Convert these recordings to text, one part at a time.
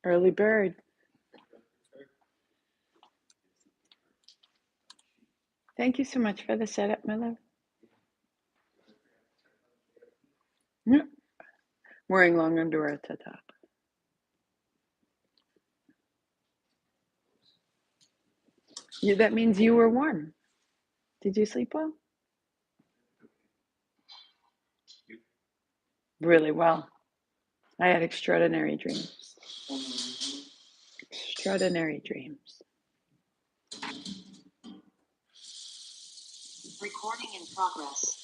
Early bird. Thank you so much for the setup, my love. Yeah. Wearing long underwear at the top. That means you were warm. Did you sleep well? Really well. I had extraordinary dreams. Extraordinary dreams. Recording in progress.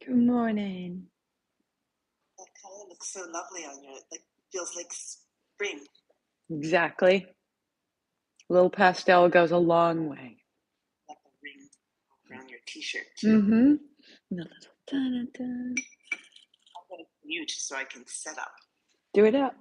Good morning. That color looks so lovely on you. It feels like spring. Exactly. A little pastel goes a long way. Like a ring around your t-shirt too. Mm-hmm. And a little dun-dun-dun. I'm going to mute so I can set up. Do it up.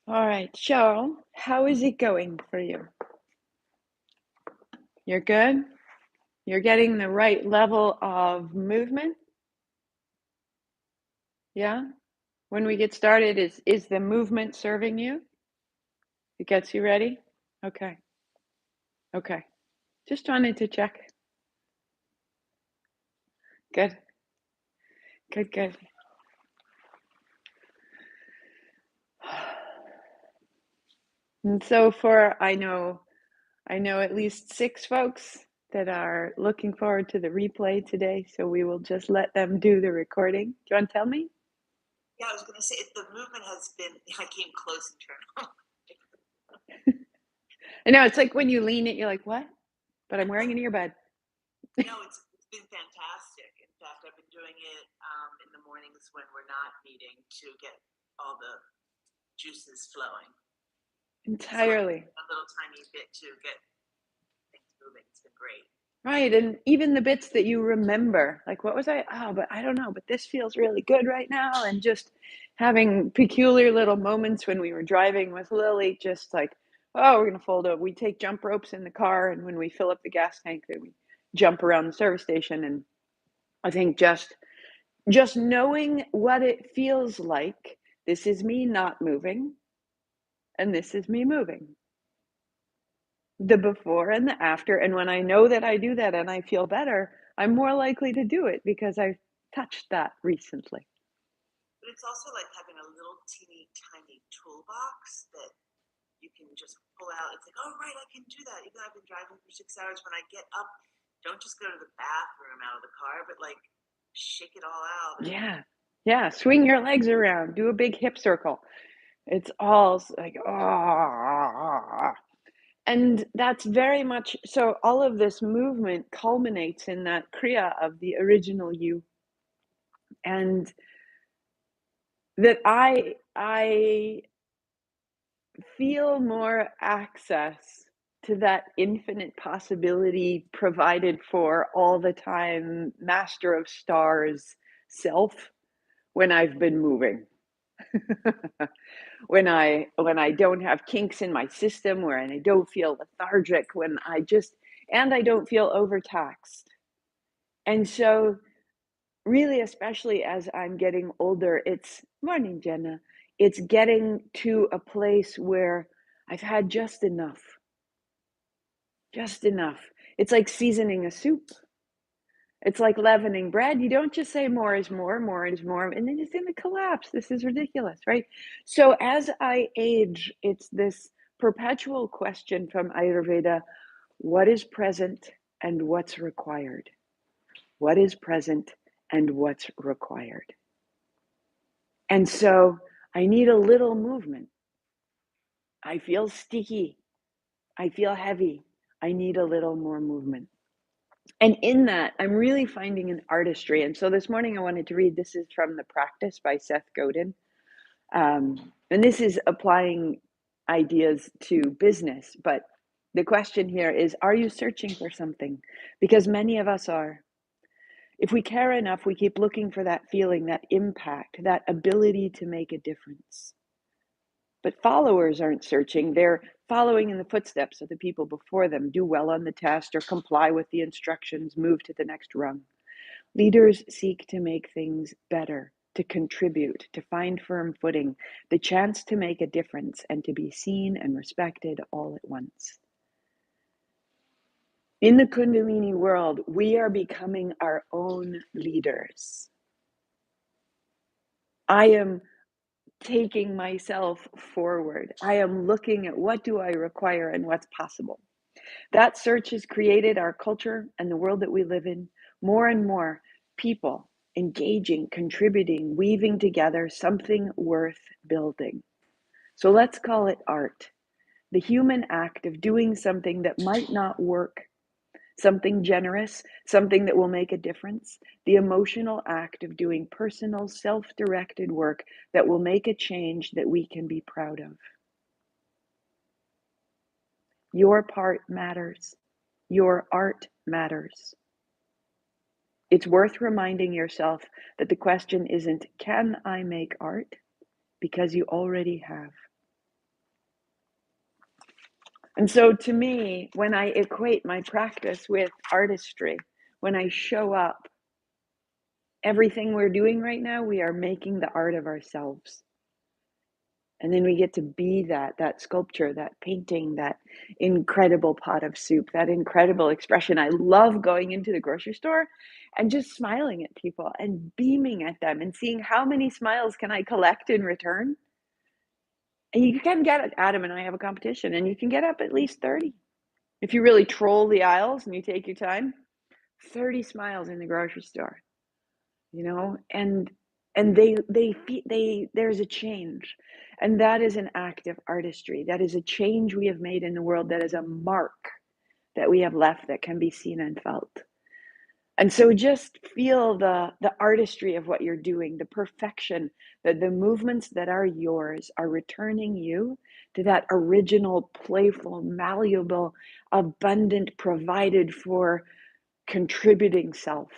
All right, Cheryl, how is it going for you? You're good? You're getting the right level of movement? Yeah? When we get started, is the movement serving you? It gets you ready? Okay. Okay. Just wanted to check. Good. Good, good. And so I know at least 6 folks that are looking forward to the replay today, so we will just let them do the recording. Do you want to tell me? Yeah, I was gonna say the movement has been. I came close and turned. I know it's like when you lean it, you're like, what? But I'm wearing an earbud. No, it's been fantastic. In fact, I've been doing it in the mornings when we're not meeting to get all the juices flowing. So like Entirely. a little tiny bit to get things moving. It's been great. Right. And even the bits that you remember, like, what was I? Oh, but I don't know, but this feels really good right now. And just having peculiar little moments when we were driving with Lily, just like, oh, we're going to fold up. We take jump ropes in the car. And when we fill up the gas tank, then we jump around the service station. And I think just knowing what it feels like, this is me not moving, and this is me moving. The before and the after, and when I know that I do that and I feel better, I'm more likely to do it because I've touched that recently. But it's also like having a little teeny tiny toolbox that you can just pull out. It's like, oh right, I can do that. Even though I've been driving for 6 hours, when I get up, don't just go to the bathroom out of the car, but like shake it all out. And Yeah. Yeah, swing your legs around, do a big hip circle. It's all like, ah. And that's very much so all of this movement culminates in that kriya of the original you. And that I feel more access to that infinite possibility provided for all the time master of stars self when I've been moving. When I don't have kinks in my system, where I don't feel lethargic, when I just and I don't feel overtaxed. And so really, especially as I'm getting older, it's morning, Jenna. It's getting to a place where I've had just enough. Just enough. It's like seasoning a soup. It's like leavening bread. You don't just say more is more, and then it's going to collapse. This is ridiculous, right? So as I age, it's this perpetual question from Ayurveda: what is present and what's required? What is present and what's required? And so I need a little movement. I feel sticky. I feel heavy. I need a little more movement. And in that, I'm really finding an artistry. And so this morning I wanted to read, this is from The Practice by Seth Godin. And this is applying ideas to business. But the question here is, are you searching for something? Because many of us are. If we care enough, we keep looking for that feeling, that impact, that ability to make a difference. But followers aren't searching, they're following in the footsteps of the people before them, do well on the test or comply with the instructions, move to the next rung. Leaders seek to make things better, to contribute, to find firm footing, the chance to make a difference and to be seen and respected all at once. In the Kundalini world, we are becoming our own leaders. I am taking myself forward. I am looking at what do I require and what's possible. That search has created our culture and the world that we live in. More and more people engaging, contributing, weaving together something worth building. So let's call it art. The human act of doing something that might not work, something generous, something that will make a difference, the emotional act of doing personal, self directed work that will make a change that we can be proud of. Your part matters. Your art matters. It's worth reminding yourself that the question isn't, can I make art? Because you already have. And so to me, when I equate my practice with artistry, when I show up, everything we're doing right now, we are making the art of ourselves. And then we get to be that sculpture, that painting, that incredible pot of soup, that incredible expression. I love going into the grocery store and just smiling at people and beaming at them and seeing how many smiles can I collect in return. And you can get, Adam and I have a competition, and you can get up at least 30. If you really troll the aisles and you take your time, 30 smiles in the grocery store, and And there's a change. And that is an act of artistry. That is a change we have made in the world. That is a mark that we have left that can be seen and felt. And so just feel the artistry of what you're doing, the perfection, that the movements that are yours are returning you to that original, playful, malleable, abundant, provided for, contributing self.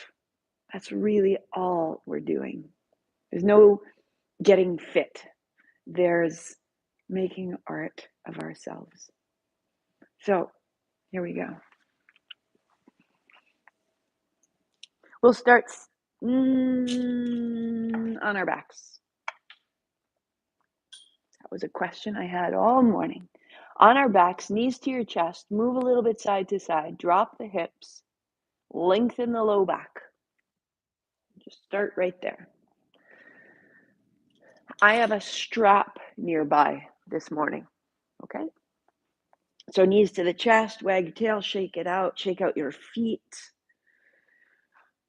That's really all we're doing. There's no getting fit. There's making art of ourselves. So here we go. We'll start on our backs. That was a question I had all morning. On our backs, knees to your chest, move a little bit side to side, drop the hips, lengthen the low back. Just start right there. I have a strap nearby this morning, okay? So knees to the chest, wag your tail, shake it out, shake out your feet.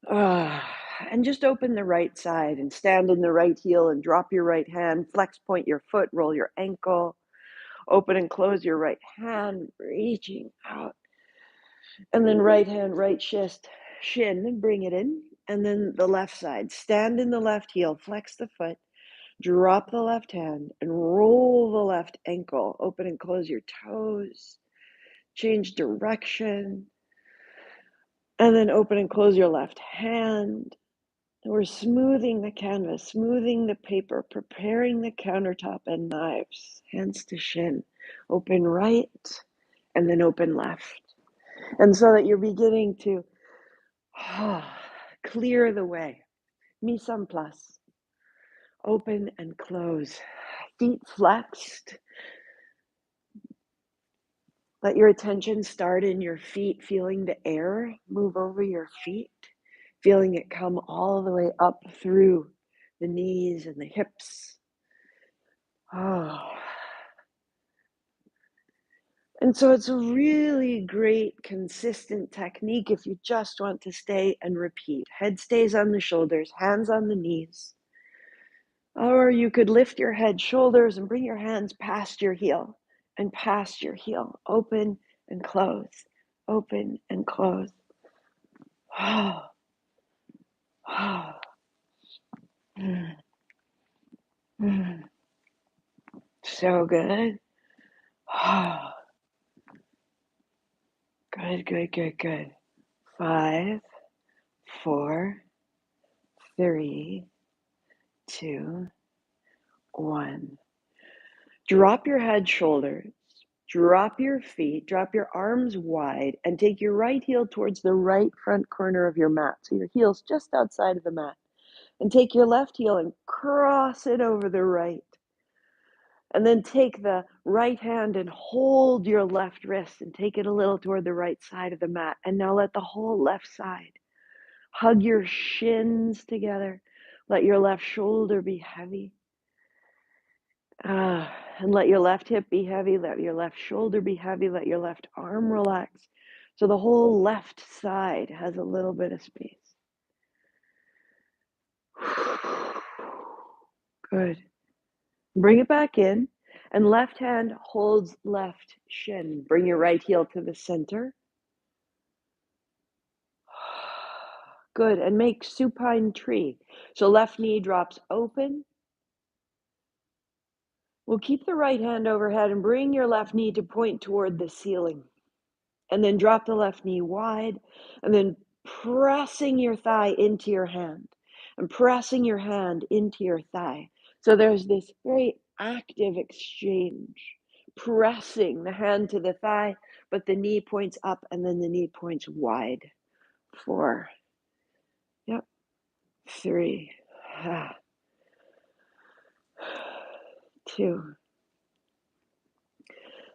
And just open the right side and stand in the right heel and drop your right hand, flex point your foot, roll your ankle, open and close your right hand, reaching out. And then right hand, right shin, and bring it in. And then the left side, stand in the left heel, flex the foot, drop the left hand, and roll the left ankle. Open and close your toes, change direction. And then open and close your left hand. And we're smoothing the canvas, smoothing the paper, preparing the countertop and knives, hands to shin. Open right and then open left. And so that you're beginning to clear the way. Mise en place. Open and close. Feet flexed. Let your attention start in your feet, feeling the air move over your feet, feeling it come all the way up through the knees and the hips. And so it's a really great, consistent technique if you just want to stay and repeat. Head stays on the shoulders, hands on the knees. Or you could lift your head, shoulders, and bring your hands past your heel and past your heel. Open and close, open and close. So good. Good, good, good, good. 5, 4, 3, 2, 1. Drop your head, shoulders, drop your feet, drop your arms wide, and take your right heel towards the right front corner of your mat. So your heel's just outside of the mat. And take your left heel and cross it over the right. And then take the right hand and hold your left wrist and take it a little toward the right side of the mat. And now let the whole left side hug your shins together. Let your left shoulder be heavy. And let your left hip be heavy. Let your left shoulder be heavy. Let your left arm relax. So the whole left side has a little bit of space. Good. Bring it back in. And left hand holds left shin. Bring your right heel to the center. Good. And make supine tree. So left knee drops open. We'll keep the right hand overhead and bring your left knee to point toward the ceiling. And then drop the left knee wide. And then pressing your thigh into your hand. And pressing your hand into your thigh. So there's this very active exchange. Pressing the hand to the thigh, but the knee points up and then the knee points wide. 4. Yep. 3. 2.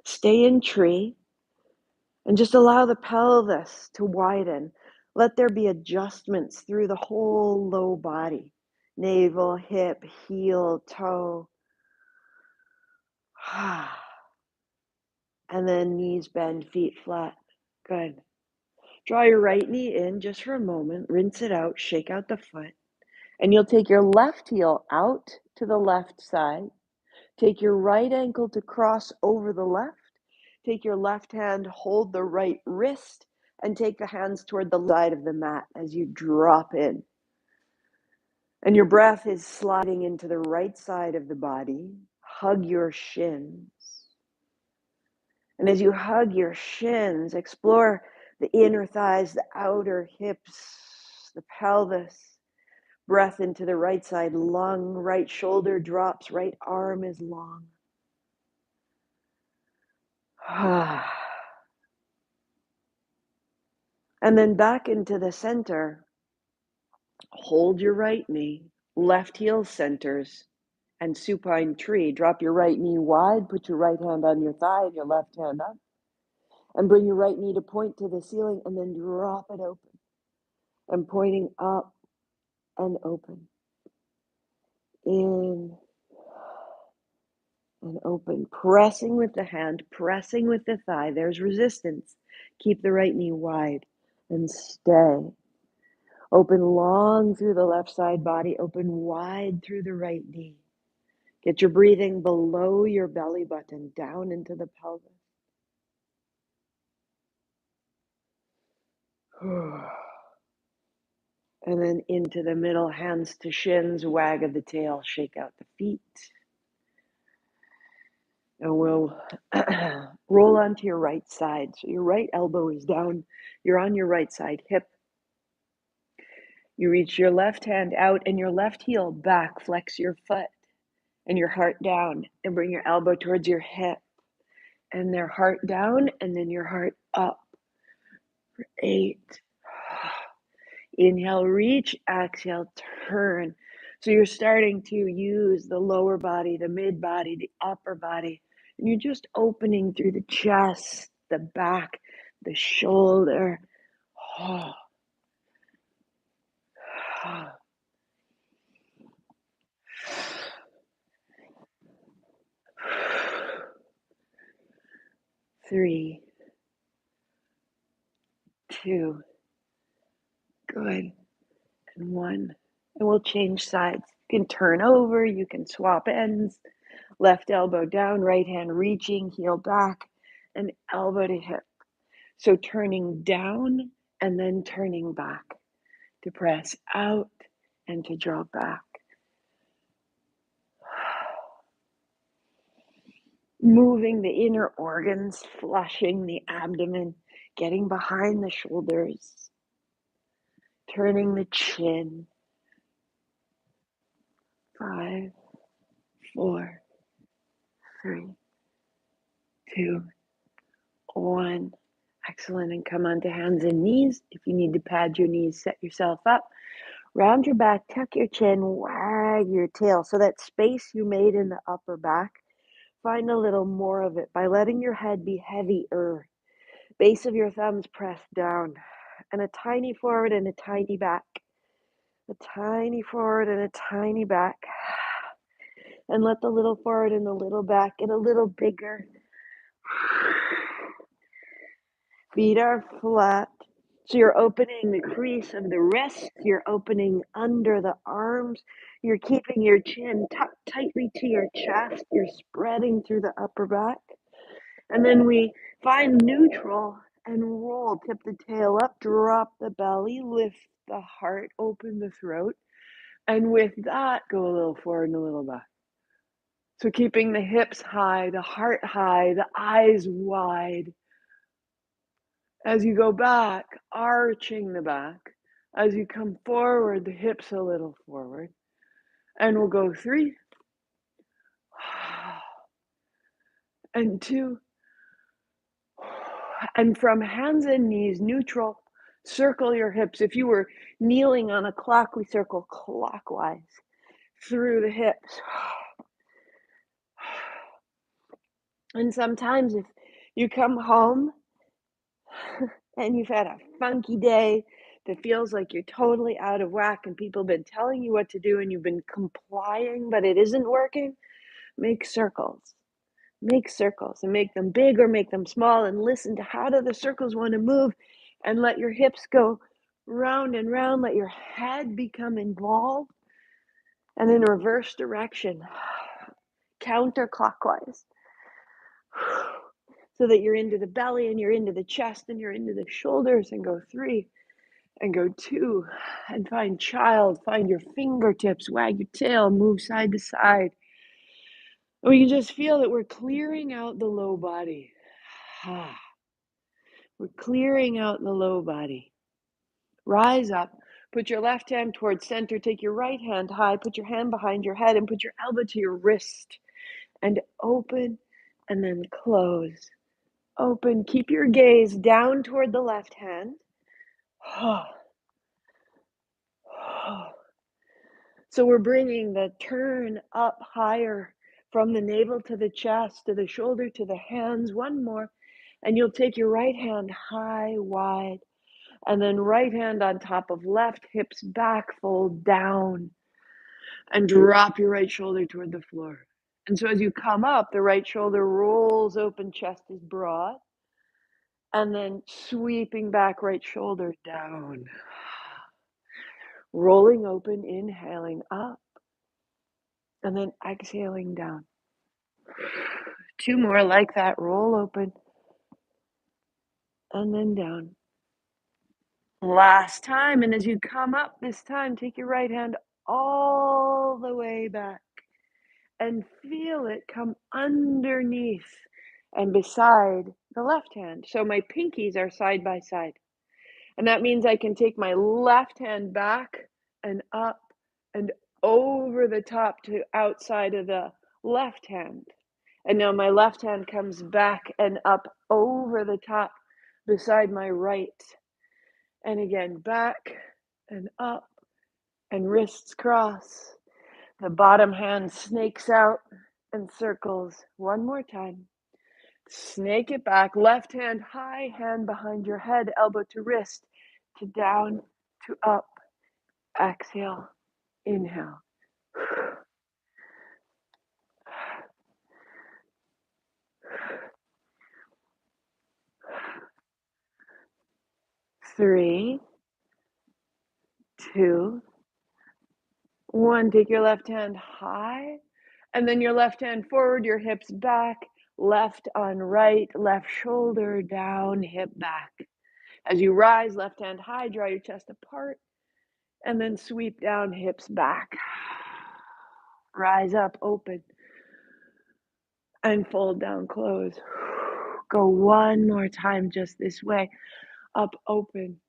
Stay in tree and just allow the pelvis to widen. Let there be adjustments through the whole low body. Navel, hip, heel, toe. And then knees bend, feet flat. Good. Draw your right knee in just for a moment. Rinse it out. Shake out the foot. And you'll take your left heel out to the left side. Take your right ankle to cross over the left. Take your left hand, hold the right wrist, and take the hands toward the side of the mat as you drop in. And your breath is sliding into the right side of the body. Hug your shins. And as you hug your shins, explore the inner thighs, the outer hips, the pelvis. Breath into the right side lung, right shoulder drops, right arm is long. And then back into the center. Hold your right knee, left heel centers, and supine tree. Drop your right knee wide, put your right hand on your thigh and your left hand up. And bring your right knee to point to the ceiling and then drop it open. And pointing up and open. In and open. Pressing with the hand, pressing with the thigh. There's resistance. Keep the right knee wide and stay. Open long through the left side body, open wide through the right knee. Get your breathing below your belly button, down into the pelvis. And then into the middle, hands to shins, wag of the tail, shake out the feet. And we'll roll onto your right side. So your right elbow is down. You're on your right side hip. You reach your left hand out and your left heel back. Flex your foot and your heart down. And bring your elbow towards your hip. And their heart down and then your heart up. For 8. Inhale, reach. Exhale, turn. So you're starting to use the lower body, the mid body, the upper body. And you're just opening through the chest, the back, the shoulder. 3, 2, good, and 1. And we'll change sides. You can turn over, you can swap ends. Left elbow down, right hand reaching, heel back, and elbow to hip. So turning down and then turning back to press out and to draw back. Moving the inner organs, flushing the abdomen, getting behind the shoulders, turning the chin. 5, 4, 3, 2, 1. Excellent. And come onto hands and knees. If you need to pad your knees, set yourself up. Round your back, tuck your chin, wag your tail. So that space you made in the upper back, find a little more of it by letting your head be heavier. Base of your thumbs pressed down. And a tiny forward and a tiny back. A tiny forward and a tiny back. And let the little forward and the little back get a little bigger. Feet are flat. So you're opening the crease of the wrist. You're opening under the arms. You're keeping your chin tucked tightly to your chest. You're spreading through the upper back. And then we find neutral and roll. Tip the tail up, drop the belly, lift the heart, open the throat. And with that, go a little forward and a little back. So keeping the hips high, the heart high, the eyes wide. As you go back, arching the back. As you come forward, the hips a little forward. And we'll go 3 and 2. And from hands and knees, neutral, circle your hips. If you were kneeling on a clock, we circle clockwise through the hips. And sometimes if you come home and you've had a funky day that feels like you're totally out of whack and people have been telling you what to do and you've been complying, but it isn't working, make circles. Make circles and make them big or make them small and listen to how do the circles want to move and let your hips go round and round. Let your head become involved. And in reverse direction, counterclockwise, so that you're into the belly and you're into the chest and you're into the shoulders, and go 3 and go 2 and find child, find your fingertips, wag your tail, move side to side. And we can just feel that we're clearing out the low body. We're clearing out the low body. Rise up, put your left hand towards center, take your right hand high, put your hand behind your head, and put your elbow to your wrist, and open and then close. Open, keep your gaze down toward the left hand. So we're bringing the turn up higher from the navel to the chest, to the shoulder, to the hands. One more. And you'll take your right hand high, wide, and then right hand on top of left, hips back, fold down, and drop your right shoulder toward the floor. And so as you come up, the right shoulder rolls open, chest is broad, and then sweeping back, right shoulder down. Rolling open, inhaling up, and then exhaling down. 2 more like that. Roll open, and then down. Last time, and as you come up this time, take your right hand all the way back and feel it come underneath and beside the left hand. So my pinkies are side by side. And that means I can take my left hand back and up and over the top to outside of the left hand. And now my left hand comes back and up over the top beside my right. And again, back and up and wrists cross. The bottom hand snakes out and circles. One more time. Snake it back. Left hand high, hand behind your head, elbow to wrist, to down, to up. Exhale, inhale. 3, 2, 1. Take your left hand high, and then your left hand forward, your hips back, left on right, left shoulder down, hip back. As you rise, left hand high, draw your chest apart, and then sweep down, hips back. Rise up, open, and fold down, close. Go one more time just this way. Up, open.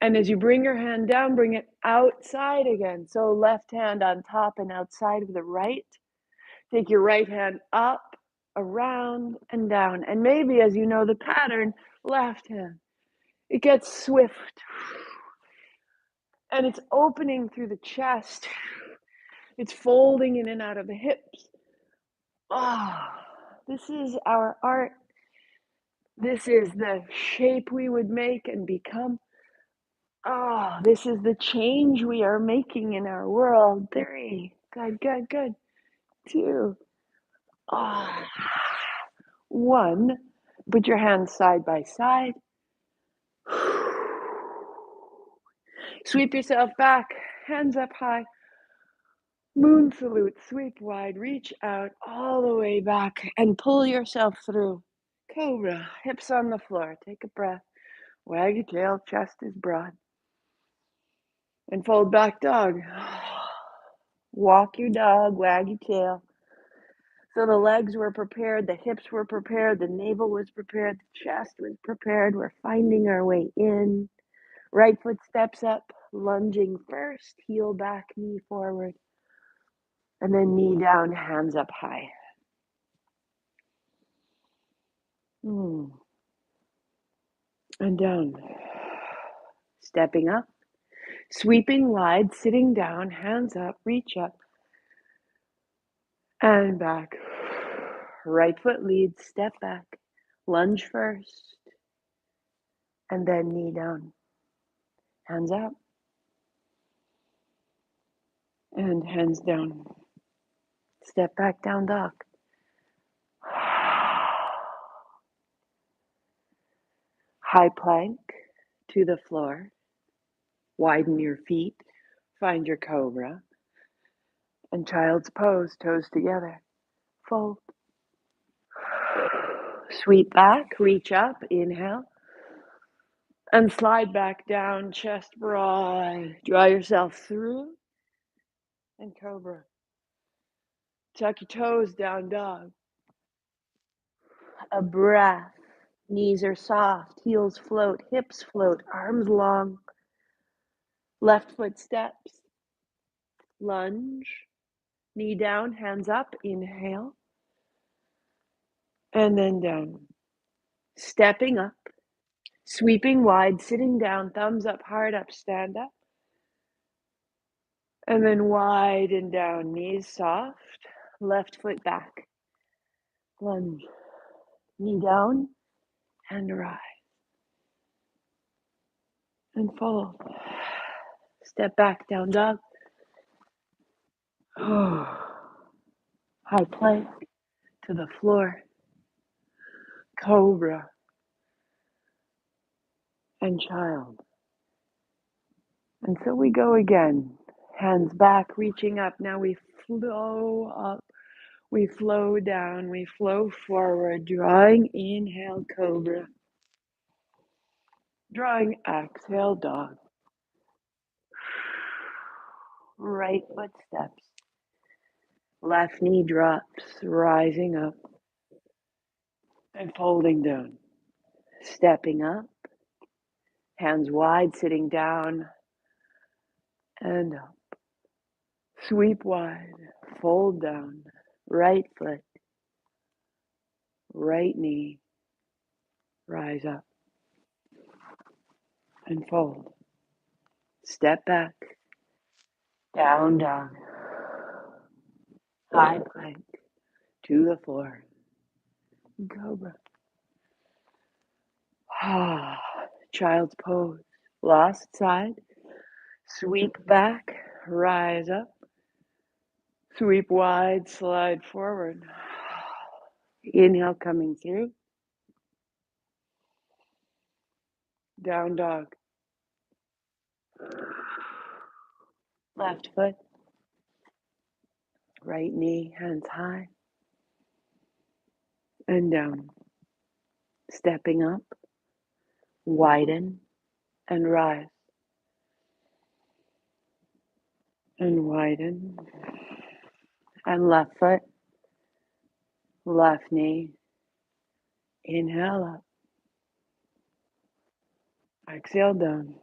And as you bring your hand down, bring it outside again. So left hand on top and outside of the right. Take your right hand up, around, and down. And maybe, as you know the pattern, left hand. It gets swift. And it's opening through the chest. It's folding in and out of the hips. This is our art. This is the shape we would make and become. This is the change we are making in our world. 3. Good, good, good. 2. 1. Put your hands side by side. Sweep yourself back, hands up high. Moon salute, sweep wide, reach out all the way back and pull yourself through. Cobra, hips on the floor. Take a breath. Wag your tail, chest is broad. And fold back dog. Walk your dog, wag your tail. So the legs were prepared, the hips were prepared, the navel was prepared, the chest was prepared. We're finding our way in. Right foot steps up, lunging first, heel back, knee forward. And then knee down, hands up high. And down. Stepping up, sweeping wide, sitting down, hands up, reach up. And back. Right foot leads, step back. Lunge first. And then knee down. Hands up. And hands down. Step back, down dog. High plank to the floor. Widen your feet. Find your cobra. And child's pose, toes together. Fold. Sweep back, reach up, inhale. And slide back down, chest broad. Draw yourself through. And cobra. Tuck your toes, down dog. A breath. Knees are soft, heels float, hips float, arms long. Left foot steps. Lunge. Knee down, hands up, inhale. And then down. Stepping up. Sweeping wide, sitting down, thumbs up, heart up, stand up. And then wide and down, knees soft, left foot back. Lunge. Knee down and rise. And fold. Step back, down dog. High plank to the floor. Cobra and child. And so we go again. Hands back, reaching up. Now we flow up. We flow down. We flow forward. Drawing inhale, cobra. Drawing exhale, dog. Right foot steps. Left knee drops, rising up. And folding down. Stepping up. Hands wide, sitting down. And up. Sweep wide. Fold down. Right foot. Right knee. Rise up. And fold. Step back. Down dog. High plank to the floor. Cobra. Child's pose. Lost side. Sweep back. Rise up. Sweep wide. Slide forward. Inhale coming through. Down dog. Left foot. Right knee. Hands high. And down. Stepping up. Widen. And rise. And widen. And left foot. Left knee. Inhale up. Exhale down.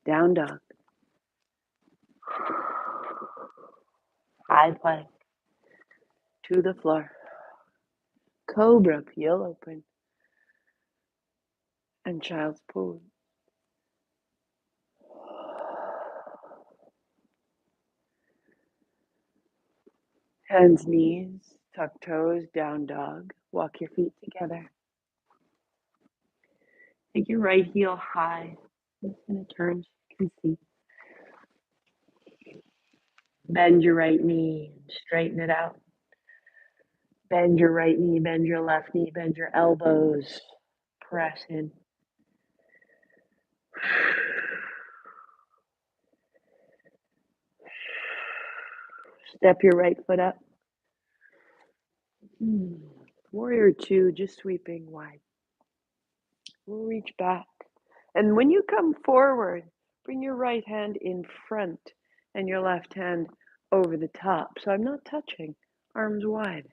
Down dog. High plank to the floor. Cobra, peel open. And child's pose. Hands, knees, tuck toes, down dog. Walk your feet together. Take your right heel high. I'm just going to turn so you can see. Bend your right knee, straighten it out. Bend your right knee, bend your left knee, bend your elbows. Press in. Step your right foot up. Warrior two, just sweeping wide. We'll reach back. And when you come forward, bring your right hand in front and your left hand over the top. So I'm not touching, arms wide.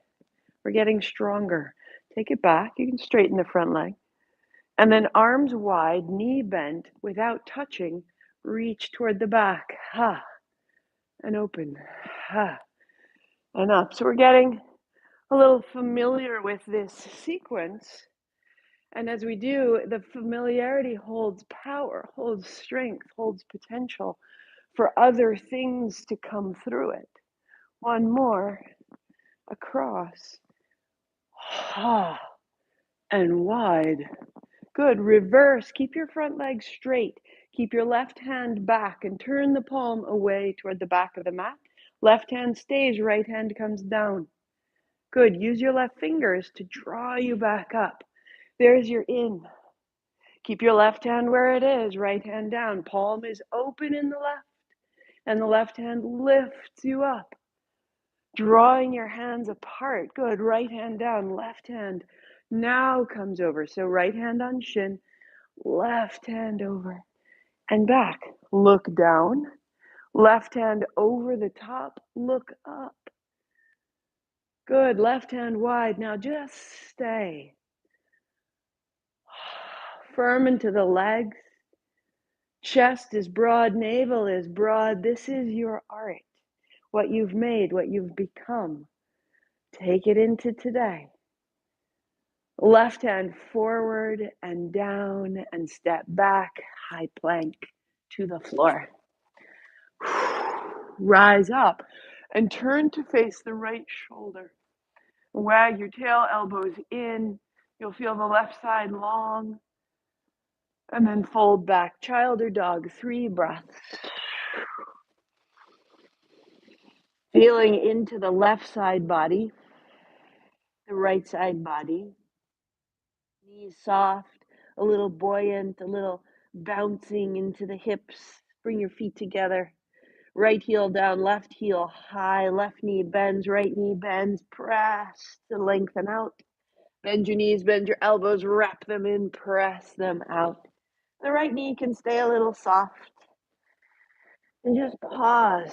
We're getting stronger. Take it back. You can straighten the front leg. And then arms wide, knee bent, without touching, reach toward the back. Ha. And open. Ha. And up. So we're getting a little familiar with this sequence. And as we do, the familiarity holds power, holds strength, holds potential for other things to come through it. One more, across, and wide. Good, reverse, keep your front leg straight. Keep your left hand back and turn the palm away toward the back of the mat. Left hand stays, right hand comes down. Good, use your left fingers to draw you back up. There's your in. Keep your left hand where it is, right hand down. Palm is open in the left And the left hand lifts you up, drawing your hands apart. Good. Right hand down, left hand now comes over. So right hand on shin, left hand over and back. Look down, left hand over the top, look up. Good. Left hand wide. Now just stay firm into the legs. Chest is broad, navel is broad. This is your art, what you've made, what you've become. Take it into today. Left hand forward and down and step back, high plank to the floor. Rise up and turn to face the right shoulder. Wag your tail, elbows in. You'll feel the left side long. And then fold back, child or dog, 3 breaths. Feeling into the left side body, the right side body. Knees soft, a little buoyant, a little bouncing into the hips. Bring your feet together. Right heel down, left heel high, left knee bends, right knee bends. Press to lengthen out. Bend your knees, bend your elbows, wrap them in, press them out. The right knee can stay a little soft. And just pause,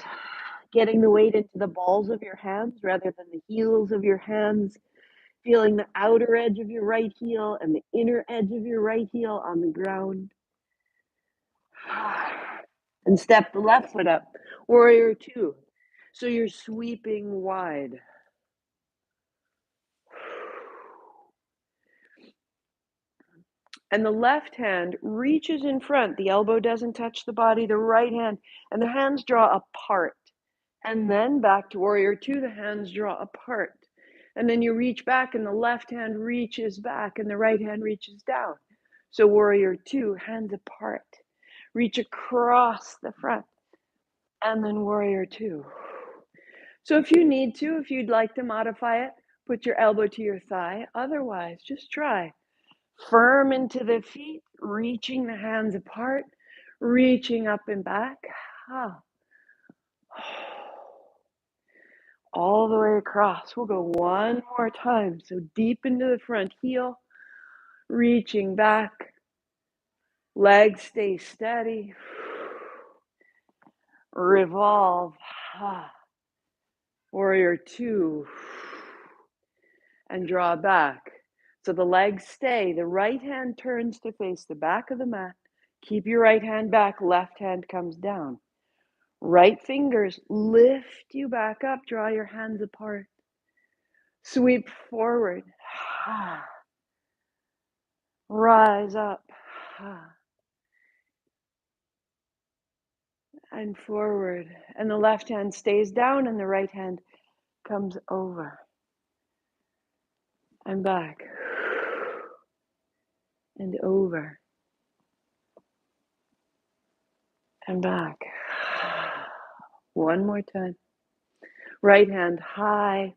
getting the weight into the balls of your hands rather than the heels of your hands. Feeling the outer edge of your right heel and the inner edge of your right heel on the ground. And step the left foot up, warrior 2. So you're sweeping wide. And the left hand reaches in front. The elbow doesn't touch the body, the right hand, and the hands draw apart. And then back to warrior 2, the hands draw apart. And then you reach back and the left hand reaches back and the right hand reaches down. So warrior 2, hands apart. Reach across the front. And then warrior 2. So if you need to, if you'd like to modify it, put your elbow to your thigh. Otherwise, just try. Firm into the feet, reaching the hands apart, reaching up and back. All the way across. We'll go one more time. So deep into the front heel, reaching back. Legs stay steady. Revolve. Warrior 2. And draw back. So the legs stay. The right hand turns to face the back of the mat. Keep your right hand back. Left hand comes down. Right fingers lift you back up. Draw your hands apart. Sweep forward. Rise up. And forward. And the left hand stays down and the right hand comes over. And back. And over. And back. One more time. Right hand high.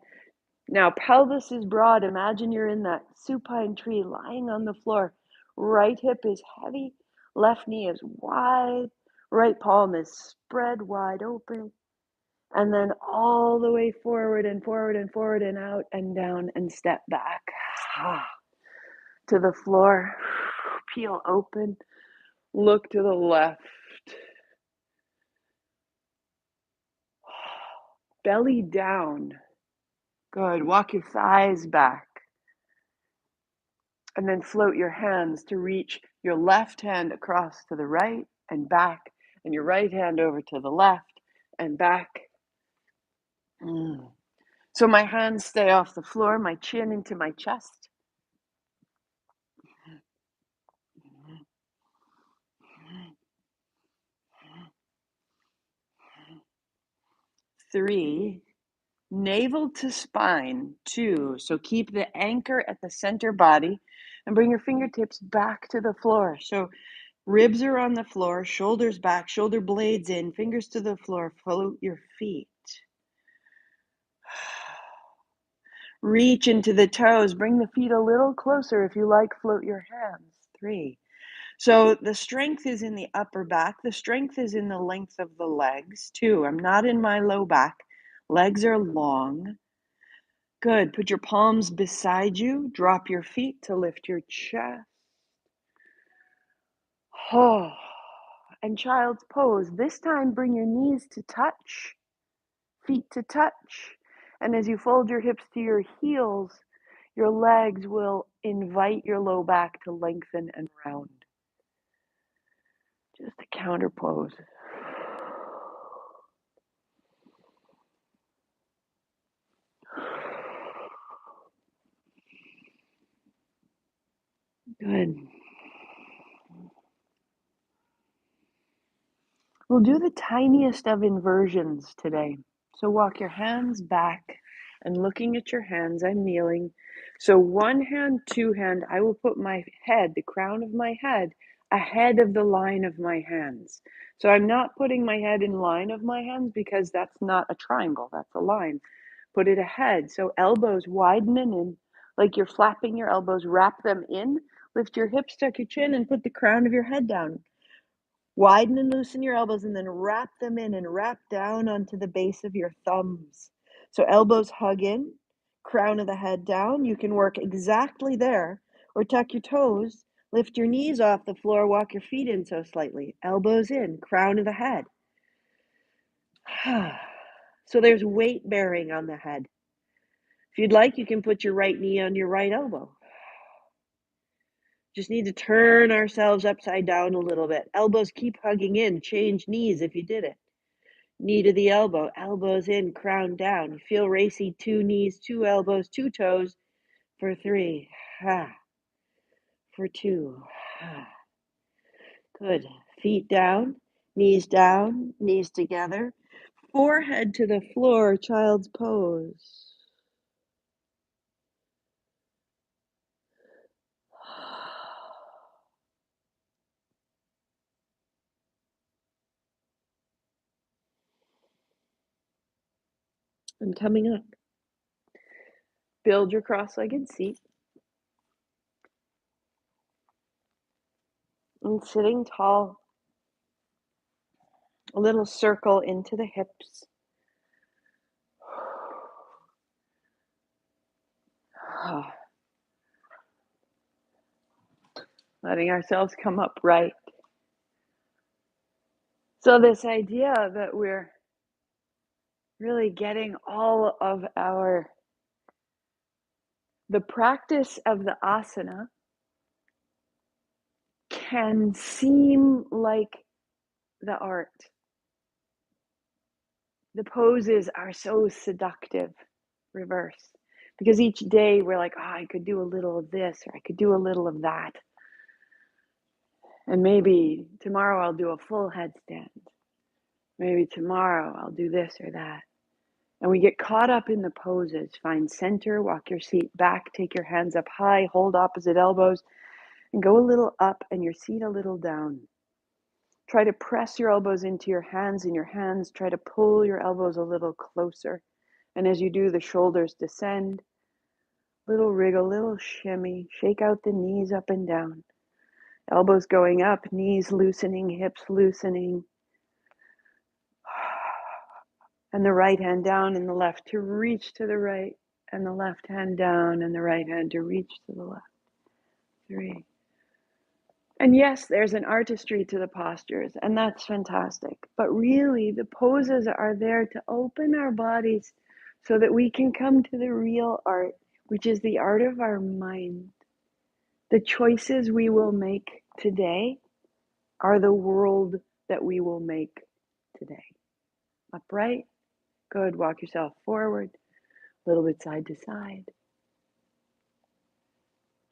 Now pelvis is broad. Imagine you're in that supine tree lying on the floor. Right hip is heavy. Left knee is wide. Right palm is spread wide open. And then all the way forward and forward and forward and out and down and step back to the floor. Peel open. Look to the left. Belly down. Good. Walk your thighs back. And then float your hands to reach your left hand across to the right and back, and your right hand over to the left and back. So my hands stay off the floor, my chin into my chest. 3, navel to spine. 2, so keep the anchor at the center body and bring your fingertips back to the floor. So ribs are on the floor, shoulders back, shoulder blades in, fingers to the floor, float your feet. Reach into the toes, bring the feet a little closer if you like, float your hands. 3. So the strength is in the upper back. The strength is in the length of the legs, too. I'm not in my low back. Legs are long. Good. Put your palms beside you. Drop your feet to lift your chest. Oh. And child's pose. This time, bring your knees to touch, feet to touch. And as you fold your hips to your heels, your legs will invite your low back to lengthen and round. Just a counter pose. Good. We'll do the tiniest of inversions today. So walk your hands back and looking at your hands, I'm kneeling. So one hand, two hand, I will put my head, the crown of my head, ahead of the line of my hands. So I'm not putting my head in line of my hands because that's not a triangle, that's a line. Put it ahead. So elbows widen and in, like you're flapping your elbows, wrap them in, lift your hips, tuck your chin, and put the crown of your head down. Widen and loosen your elbows and then wrap them in and wrap down onto the base of your thumbs. So elbows hug in, crown of the head down. You can work exactly there or tuck your toes, lift your knees off the floor, walk your feet in so slightly. Elbows in, crown of the head. So there's weight bearing on the head. If you'd like, you can put your right knee on your right elbow. Just need to turn ourselves upside down a little bit. Elbows keep hugging in. Change knees if you did it. Knee to the elbow, elbows in, crown down. Feel racy, 2 knees, 2 elbows, 2 toes for 3. For 2. Good. Feet down, knees together. Forehead to the floor, child's pose. And coming up, build your cross-legged seat. And sitting tall, a little circle into the hips. Letting ourselves come upright. So this idea that we're really getting all of the practice of the asana can seem like the art. The poses are so seductive, reverse. Because each day we're like, I could do a little of this, or I could do a little of that. And maybe tomorrow I'll do a full headstand. Maybe tomorrow I'll do this or that. And we get caught up in the poses. Find center, walk your seat back, take your hands up high, hold opposite elbows, and go a little up and your seat a little down. Try to press your elbows into your hands, and your hands try to pull your elbows a little closer. And as you do, the shoulders descend. Little wriggle, little shimmy. Shake out the knees up and down. Elbows going up, knees loosening, hips loosening. And the right hand down and the left to reach to the right. And the left hand down and the right hand to reach to the left. 3. And yes, there's an artistry to the postures, and that's fantastic. But really, the poses are there to open our bodies so that we can come to the real art, which is the art of our mind. The choices we will make today are the world that we will make today. Upright, good. Walk yourself forward, a little bit side to side.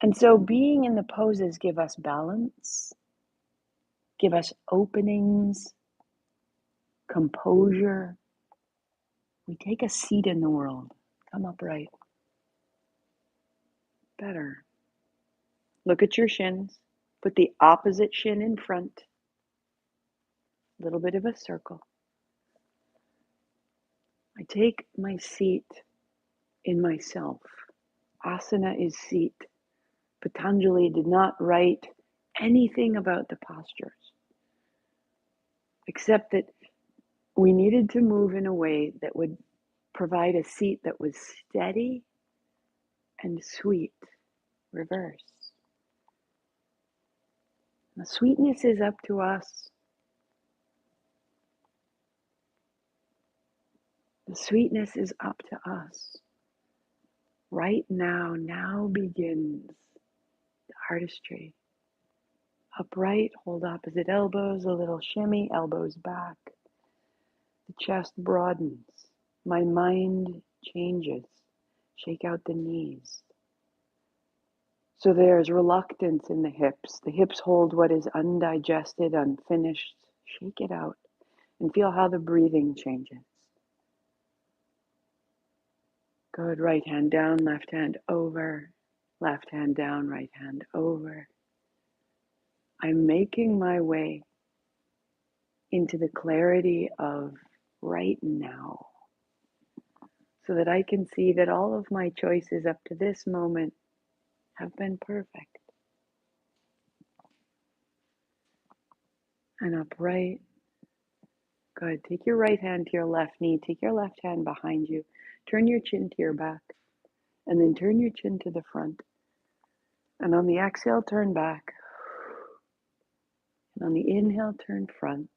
And so being in the poses give us balance, give us openings, composure. We take a seat in the world. Come upright. Better. Look at your shins. Put the opposite shin in front. A little bit of a circle. I take my seat in myself. Asana is seat. Patanjali did not write anything about the postures, except that we needed to move in a way that would provide a seat that was steady and sweet, reverse. The sweetness is up to us. The sweetness is up to us. Right now, now begins the artistry. Upright, hold opposite elbows, a little shimmy, elbows back. The chest broadens. My mind changes. Shake out the knees. So there's reluctance in the hips. The hips hold what is undigested, unfinished. Shake it out and feel how the breathing changes. Good. Right hand down, left hand over. Left hand down, right hand over. I'm making my way into the clarity of right now so that I can see that all of my choices up to this moment have been perfect. And upright. Good. Take your right hand to your left knee. Take your left hand behind you. Turn your chin to your back. And then turn your chin to the front. And on the exhale, turn back. And on the inhale, turn front.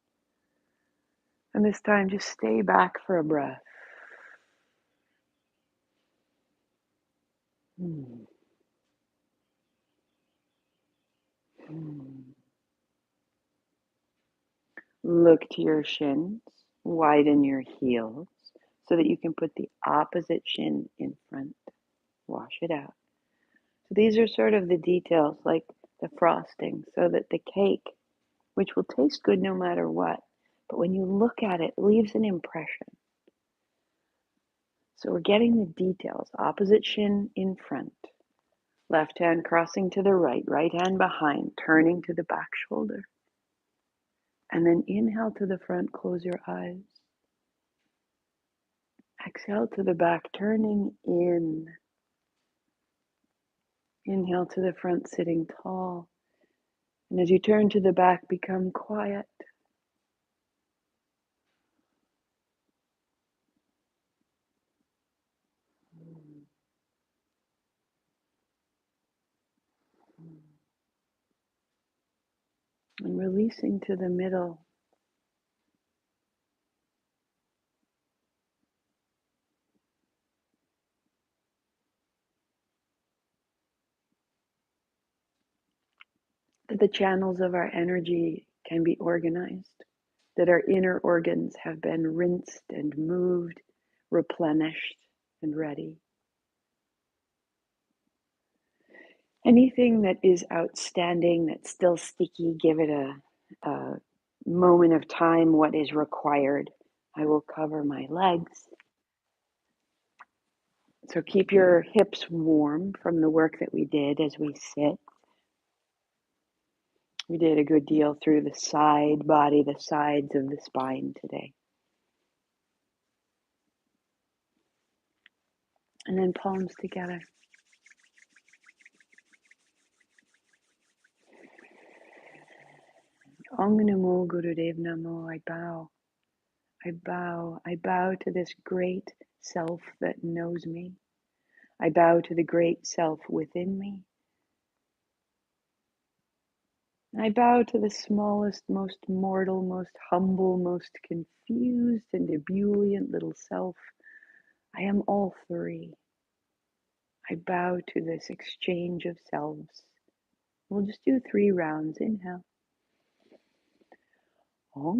And this time, just stay back for a breath. Hmm. Hmm. Look to your shins. Widen your heels so that you can put the opposite shin in front. Wash it out. So these are sort of the details, like the frosting, so that the cake, which will taste good no matter what, but when you look at it, it leaves an impression. So we're getting the details. Opposite shin in front. Left hand crossing to the right. Right hand behind, turning to the back shoulder. And then inhale to the front, close your eyes. Exhale to the back, turning in. Inhale to the front, sitting tall. And as you turn to the back, become quiet. And releasing to the middle. That the channels of our energy can be organized. That our inner organs have been rinsed and moved, replenished and ready. Anything that is outstanding, that's still sticky, give it a moment of time, what is required. I will cover my legs. So keep your hips warm from the work that we did as we sit. We did a good deal through the side body, the sides of the spine today. And then palms together. Om Namo Gurudev Namo. I bow. I bow. I bow to this great self that knows me. I bow to the great self within me. I bow to the smallest, most mortal, most humble, most confused and ebullient little self. I am all three. I bow to this exchange of selves. We'll just do 3 rounds. Inhale. Om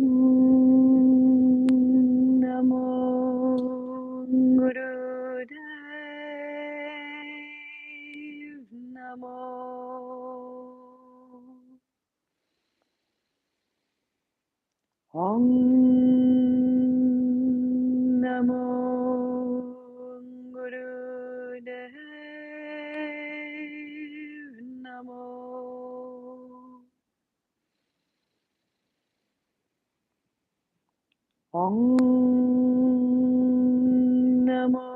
Namo Gurudev Namo. Om Namo Gurudev Namo. Om Namo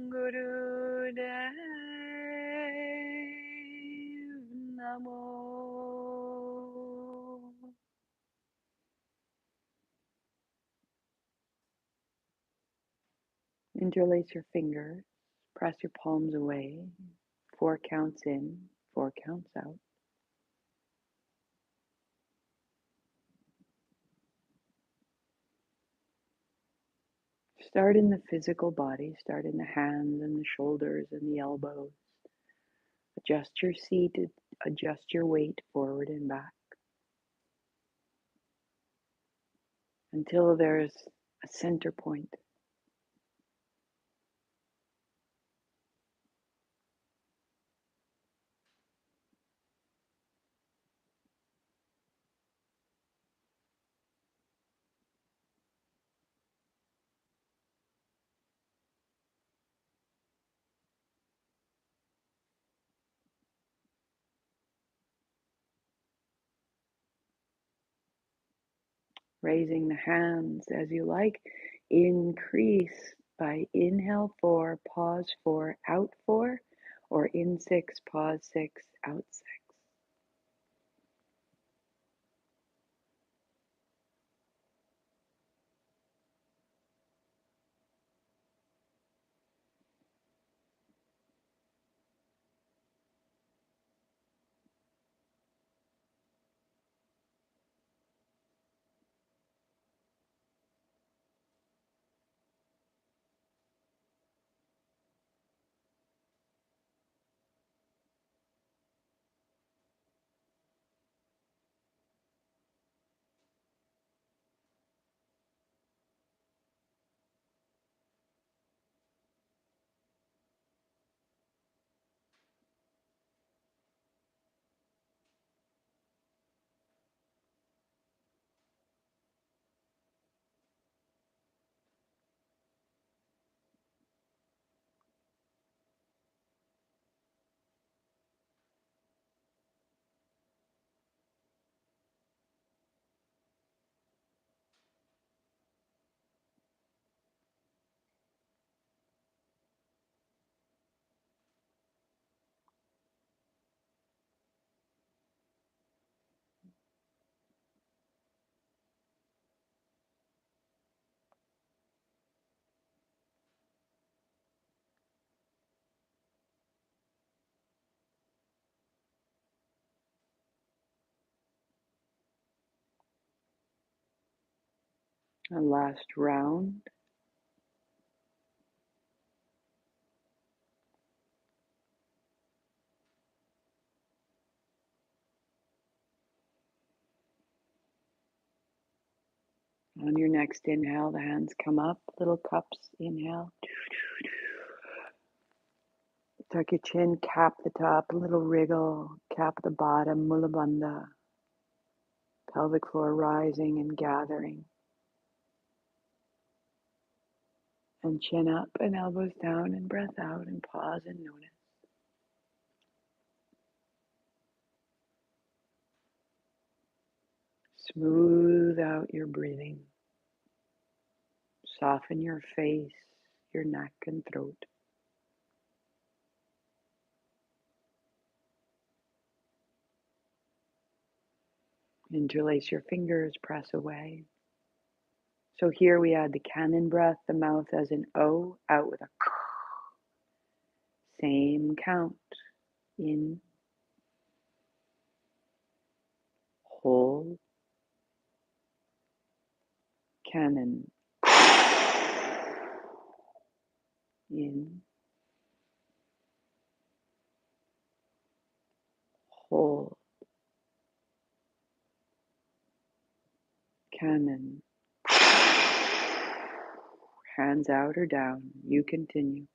Gurudev Interlace your fingers, press your palms away, 4 counts in, 4 counts out. Start in the physical body, start in the hands and the shoulders and the elbows. Adjust your seat, adjust your weight forward and back until there's a center point. Raising the hands as you like. Increase by inhale 4, pause 4, out 4, or in 6, pause 6, out 6. A last round. On your next inhale, the hands come up, little cups, inhale. Tuck your chin, cap the top, a little wriggle, cap the bottom, mula bandha. Pelvic floor rising and gathering. And chin up and elbows down and breath out and pause and notice. Smooth out your breathing. Soften your face, your neck and throat. Interlace your fingers, press away. So here we add the cannon breath, the mouth as an O, out with a K. Same count. In, hold, cannon. In, hold, cannon. Hands out or down. You continue.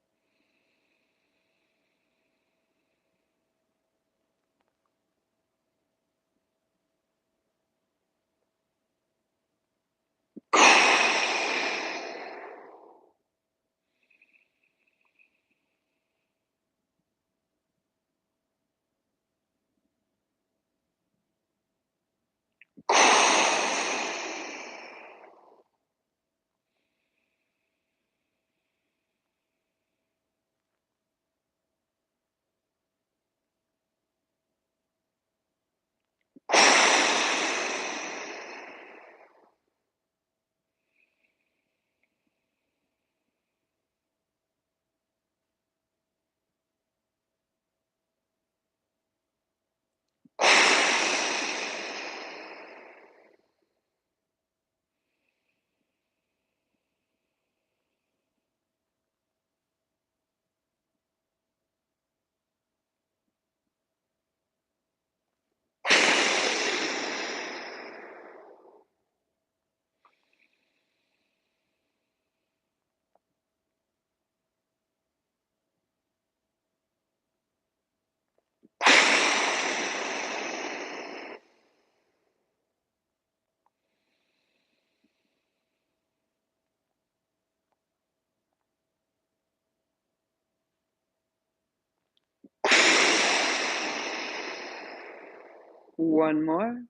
One more.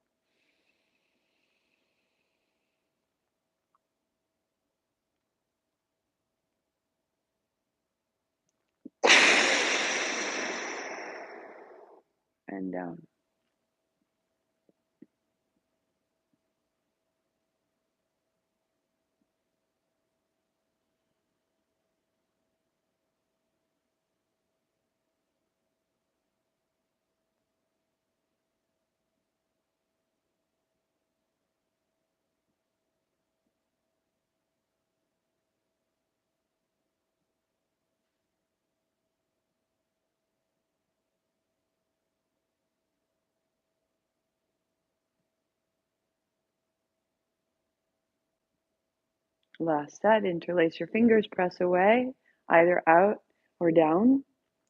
And down. Last set, interlace your fingers, press away, either out or down.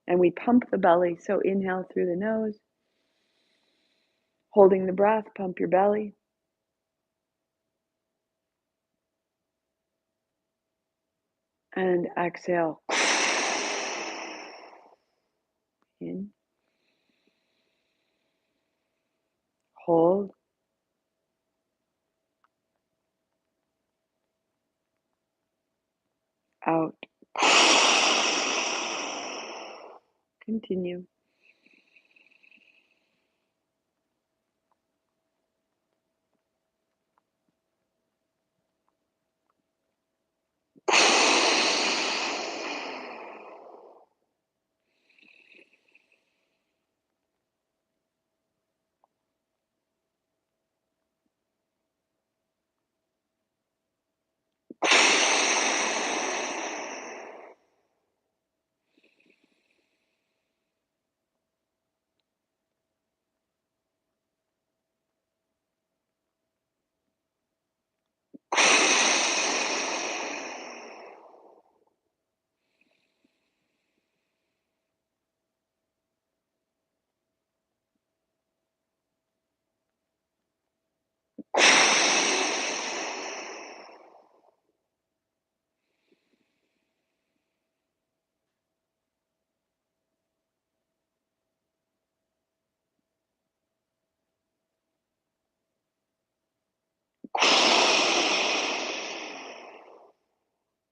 And we pump the belly. So inhale through the nose, holding the breath, pump your belly. And exhale. In. Hold. Out. Continue.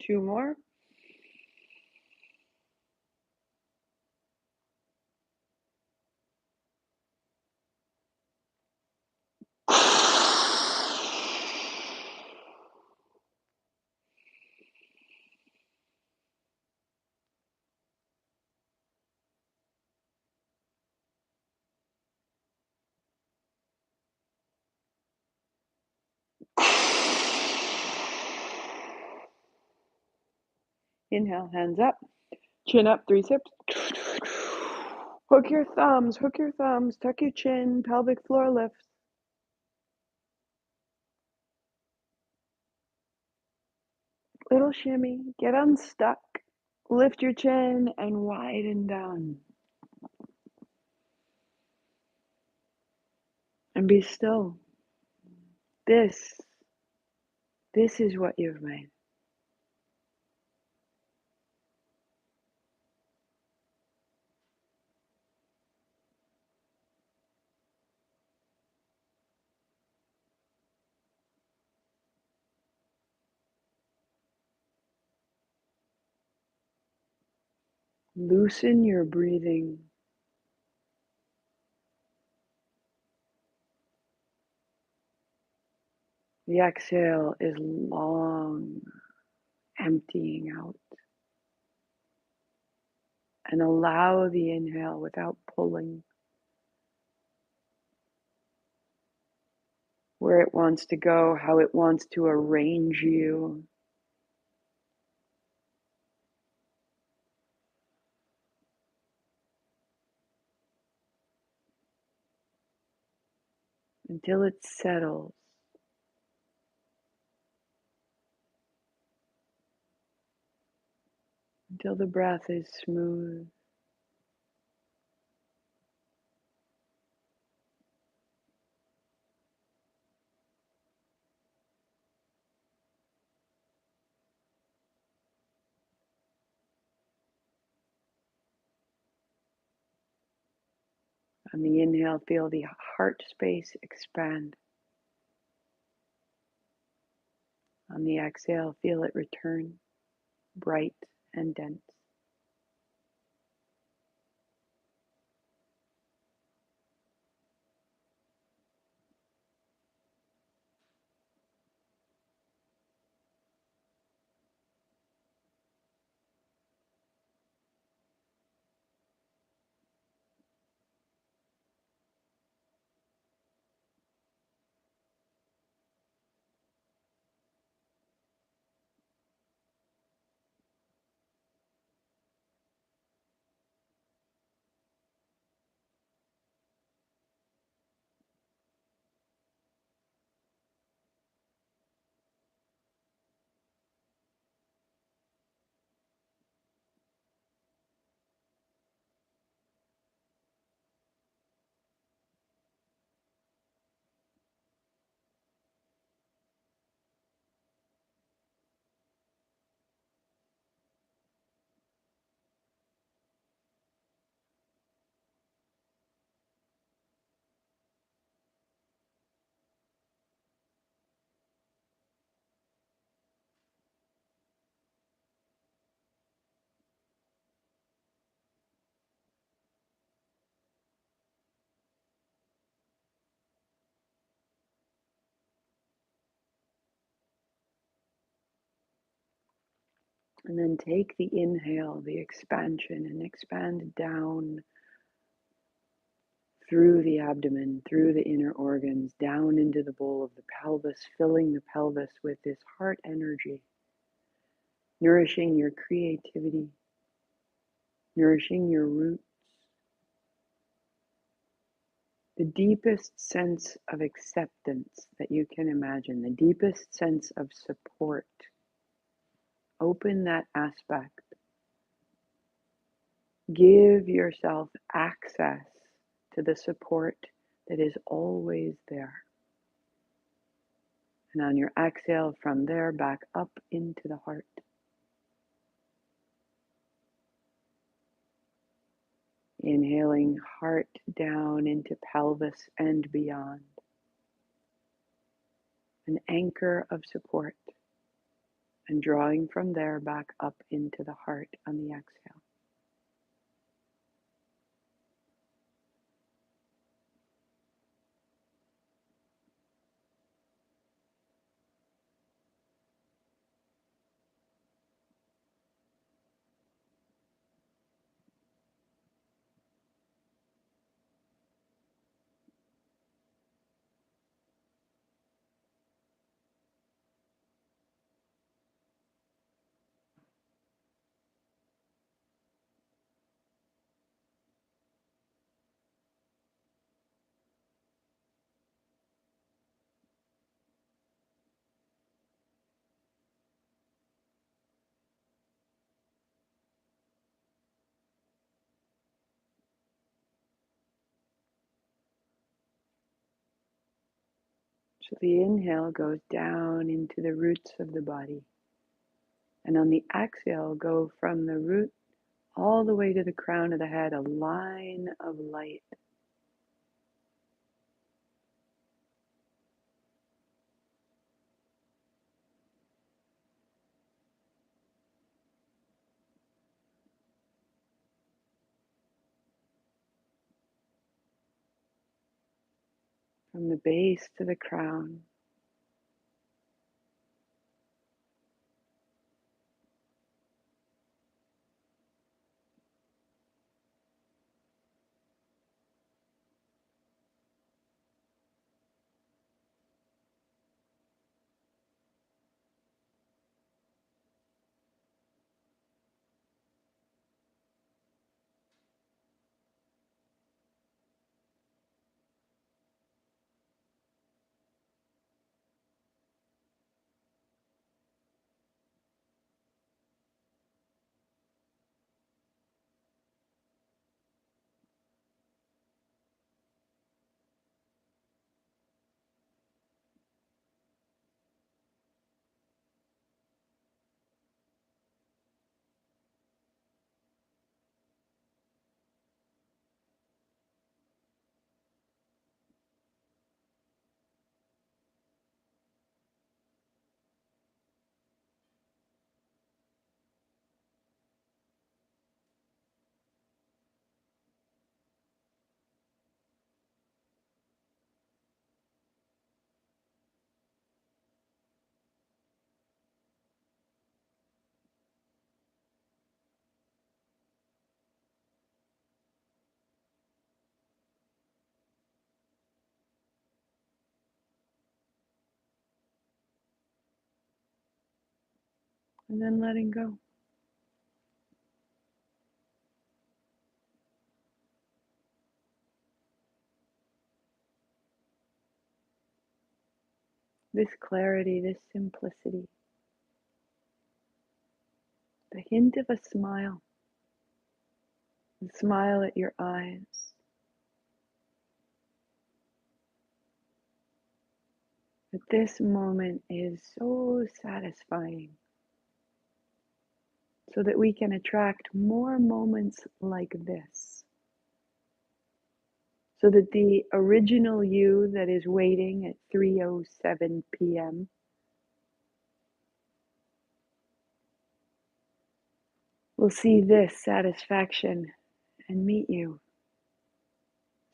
Two more. Inhale, hands up, chin up, 3 sips. Hook your thumbs, tuck your chin, pelvic floor lifts. Little shimmy, get unstuck. Lift your chin and widen down. And be still. This is what you've made. Loosen your breathing. The exhale is long, emptying out. And allow the inhale without pulling. Where it wants to go, how it wants to arrange you. Until it settles. Until the breath is smooth. On the inhale, feel the heart space expand. On the exhale, feel it return, bright and dense. And then take the inhale, the expansion, and expand down through the abdomen, through the inner organs, down into the bowl of the pelvis, filling the pelvis with this heart energy, nourishing your creativity, nourishing your roots, the deepest sense of acceptance that you can imagine, the deepest sense of support. Open that aspect. Give yourself access to the support that is always there. And on your exhale from there, back up into the heart. Inhaling heart down into pelvis and beyond. An anchor of support. And drawing from there back up into the heart on the exhale. So the inhale goes down into the roots of the body. And on the exhale, go from the root all the way to the crown of the head, a line of light. From the base to the crown. and then letting go. This clarity, this simplicity, the hint of a smile, the smile at your eyes, that this moment is so satisfying, so that we can attract more moments like this. So that the original you that is waiting at 3:07 p.m. will see this satisfaction and meet you.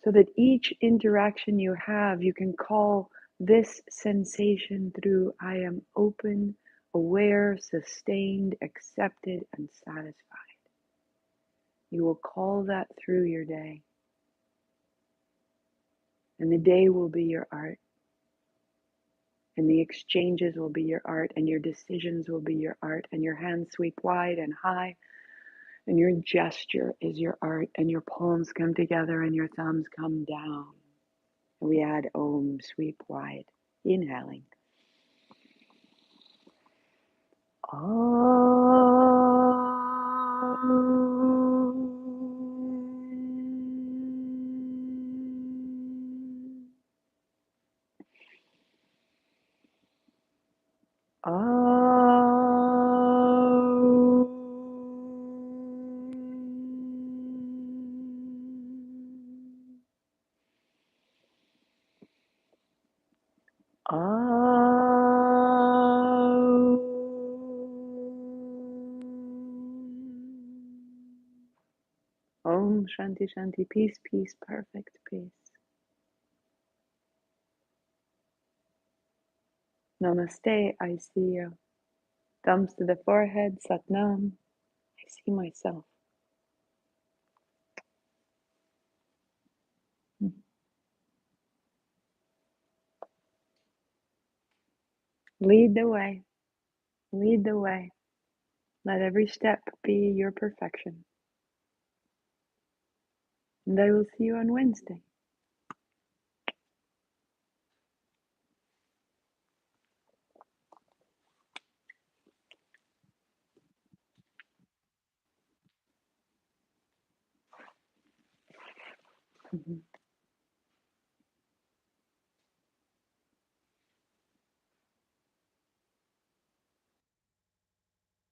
So that each interaction you have, you can call this sensation through I am open, aware, sustained, accepted, and satisfied. You will call that through your day. And the day will be your art. And the exchanges will be your art. And your decisions will be your art. And your hands sweep wide and high. And your gesture is your art. And your palms come together and your thumbs come down. And we add Om, sweep wide. Inhaling. Om Shanti Shanti, peace, peace, perfect peace. Namaste, I see you. Thumbs to the forehead, Satnam. I see myself. Lead the way. Lead the way. Let every step be your perfection. And I will see you on Wednesday.